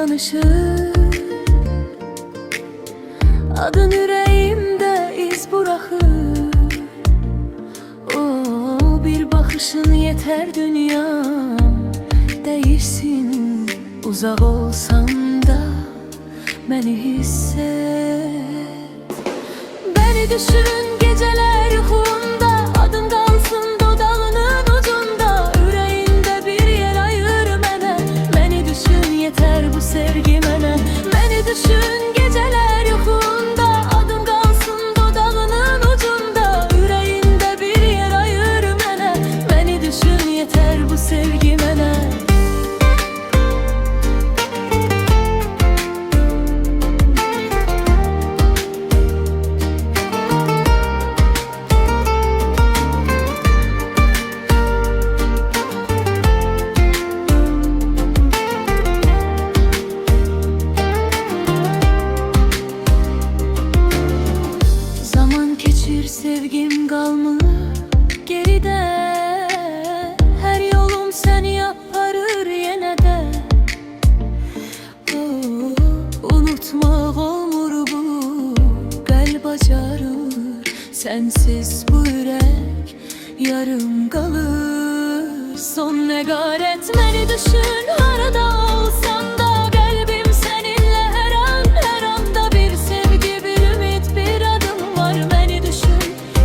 danışır. Adın yüreğimde iz bırakır. O bir bakışın yeter dünyam değişsin. Uzak olsam da beni hisset. Beni düşün geceler yuhumda, adın kalsın dodağının ucunda. Yüreğinde bir yer ayır mənə. Beni düşün yeter bu sevgi mənə. Beni düşün geceler yuhumda, adın kalsın dodağının ucunda. Yüreğinde bir yer ayır mənə. Beni düşün yeter bu sevgi mənə. Sevgim kalmır geride. Her yolum seni yaparır yine de. Unutmak olmur bu kalp acarır. Sensiz bu yürek yarım kalır. Son negaret beni düşün arada olsan da. Kalbim seninle her an, her anda bir sevgi, bir ümit, bir adım var. Beni düşün,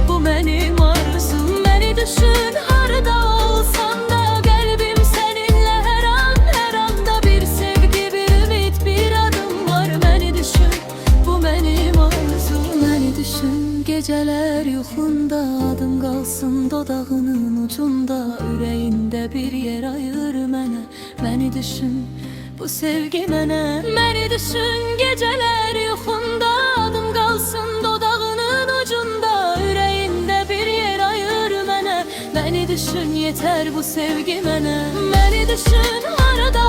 bu benim arzum. Beni düşün arada olsan da. Kalbim seninle her an, her anda bir sevgi, bir ümit, bir adım var. Beni düşün, bu benim arzum. Beni düşün geceler yuhunda, adın kalsın dodağının ucunda. Yüreğinde bir yer ayır mənə. Beni düşün bu sevgi mənə. Beni düşün geceler yuhunda, adın kalsın dodağının ucunda. Yüreğinde bir yer ayır mənə. Beni düşün yeter bu sevgi mənə. Beni düşün arada